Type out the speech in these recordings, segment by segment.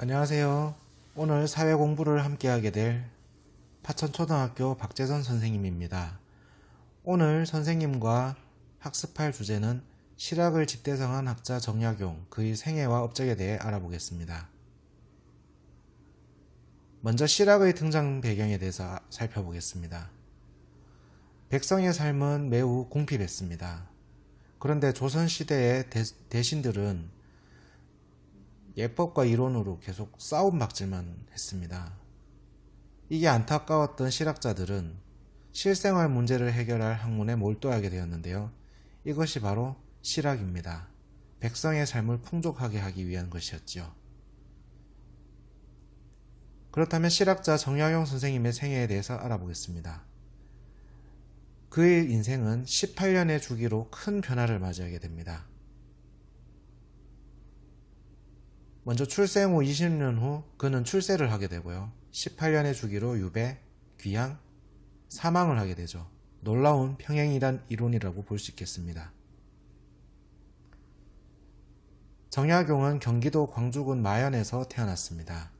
안녕하세요. 오늘 사회 공부를 함께 하게 될 파천초등학교 박재선 선생님입니다. 오늘 선생님과 학습할 주제는 실학을 집대성한 학자 정약용, 그의 생애와 업적에 대해 알아보겠습니다. 먼저 실학의 등장 배경에 대해서 살펴보겠습니다. 백성의 삶은 매우 궁핍했습니다. 그런데 조선시대의 대신들은 예법과 이론으로 계속 싸움박질만 했습니다. 이게 안타까웠던 실학자들은 실생활 문제를 해결할 학문에 몰두하게 되었는데요. 이것이 바로 실학입니다. 백성의 삶을 풍족하게 하기 위한 것이었죠. 그렇다면 실학자 정약용 선생님의 생애에 대해서 알아보겠습니다. 그의 인생은 18년의 주기로 큰 변화를 맞이하게 됩니다. 먼저 출생 후 20년 후 그는 출세를 하게 되고요. 18년의 주기로 유배, 귀양, 사망을 하게 되죠. 놀라운 평행이란 이론이라고 볼 수 있겠습니다. 정약용은 경기도 광주군 마연에서 태어났습니다.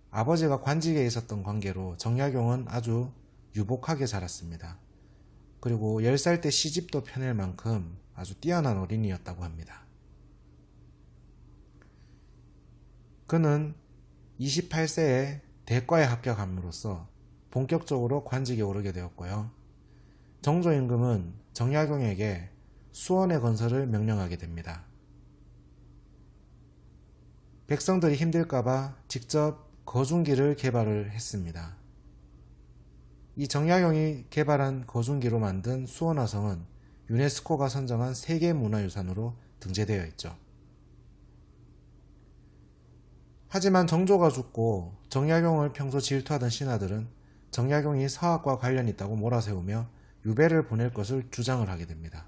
아버지가 관직에 있었던 관계로 정약용은 아주 유복하게 자랐습니다. 그리고 10살 때 시집도 펴낼 만큼 아주 뛰어난 어린이였다고 합니다. 그는 28세에 대과에 합격함으로써 본격적으로 관직에 오르게 되었고요. 정조임금은 정약용에게 수원의 건설을 명령하게 됩니다. 백성들이 힘들까봐 직접 거중기를 개발을 했습니다. 이 정약용이 개발한 거중기로 만든 수원화성은 유네스코가 선정한 세계문화유산으로 등재되어 있죠. 하지만 정조가 죽고 정약용을 평소 질투하던 신하들은 정약용이 서학과 관련이 있다고 몰아세우며 유배를 보낼 것을 주장을 하게 됩니다.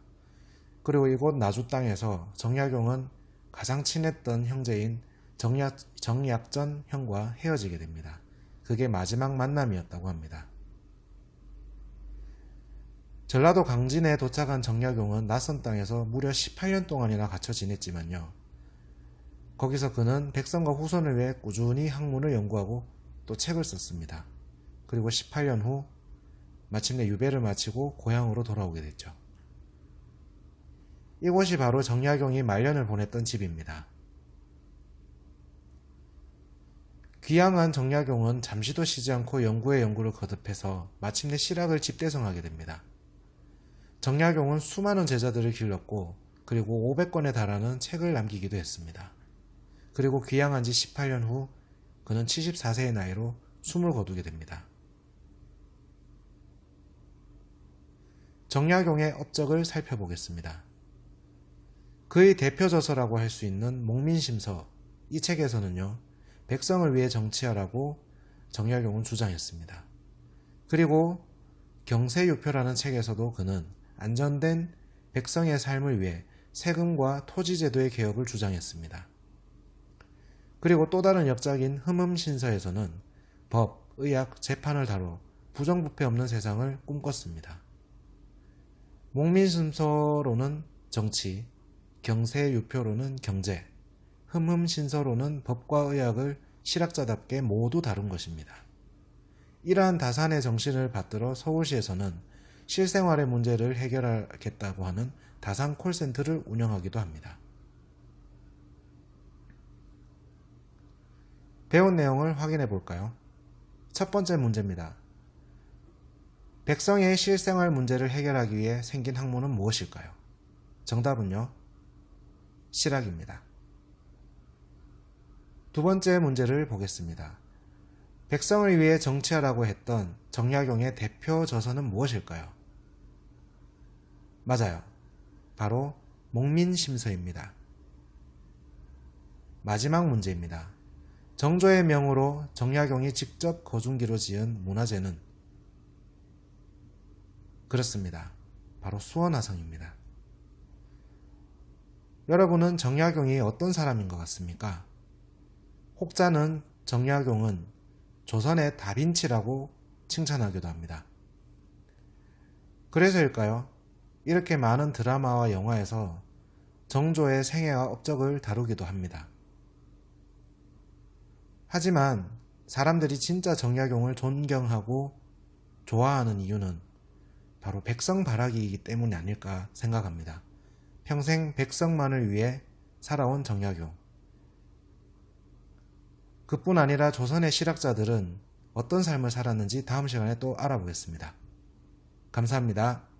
그리고 이곳 나주 땅에서 정약용은 가장 친했던 형제인 정약전 형과 헤어지게 됩니다. 그게 마지막 만남이었다고 합니다. 전라도 강진에 도착한 정약용은 낯선 땅에서 무려 18년 동안이나 갇혀 지냈지만요. 거기서 그는 백성과 후손을 위해 꾸준히 학문을 연구하고 또 책을 썼습니다. 그리고 18년 후 마침내 유배를 마치고 고향으로 돌아오게 됐죠. 이곳이 바로 정약용이 말년을 보냈던 집입니다. 귀향한 정약용은 잠시도 쉬지 않고 연구에 연구를 거듭해서 마침내 실학을 집대성하게 됩니다. 정약용은 수많은 제자들을 길렀고 그리고 500권에 달하는 책을 남기기도 했습니다. 그리고 귀향한 지 18년 후 그는 74세의 나이로 숨을 거두게 됩니다. 정약용의 업적을 살펴보겠습니다. 그의 대표 저서라고 할 수 있는 목민심서, 이 책에서는요, 백성을 위해 정치하라고 정약용은 주장했습니다. 그리고 경세유표라는 책에서도 그는 안전된 백성의 삶을 위해 세금과 토지제도의 개혁을 주장했습니다. 그리고 또 다른 역작인 흠흠신서에서는 법, 의학, 재판을 다뤄 부정부패 없는 세상을 꿈꿨습니다. 목민심서로는 정치, 경세유표로는 경제, 흠흠신서로는 법과 의학을 실학자답게 모두 다룬 것입니다. 이러한 다산의 정신을 받들어 서울시에서는 실생활의 문제를 해결하겠다고 하는 다산 콜센터를 운영하기도 합니다. 배운 내용을 확인해 볼까요? 첫 번째 문제입니다. 백성의 실생활 문제를 해결하기 위해 생긴 학문은 무엇일까요? 정답은요, 실학입니다. 두 번째 문제를 보겠습니다. 백성을 위해 정치하라고 했던 정약용의 대표 저서는 무엇일까요? 맞아요. 바로 목민심서입니다. 마지막 문제입니다. 정조의 명으로 정약용이 직접 거중기로 지은 문화재는 그렇습니다. 바로 수원화성입니다. 여러분은 정약용이 어떤 사람인 것 같습니까? 혹자는 정약용은 조선의 다빈치라고 칭찬하기도 합니다. 그래서일까요? 이렇게 많은 드라마와 영화에서 정조의 생애와 업적을 다루기도 합니다. 하지만 사람들이 진짜 정약용을 존경하고 좋아하는 이유는 바로 백성바라기이기 때문이 아닐까 생각합니다. 평생 백성만을 위해 살아온 정약용. 그뿐 아니라 조선의 실학자들은 어떤 삶을 살았는지 다음 시간에 또 알아보겠습니다. 감사합니다.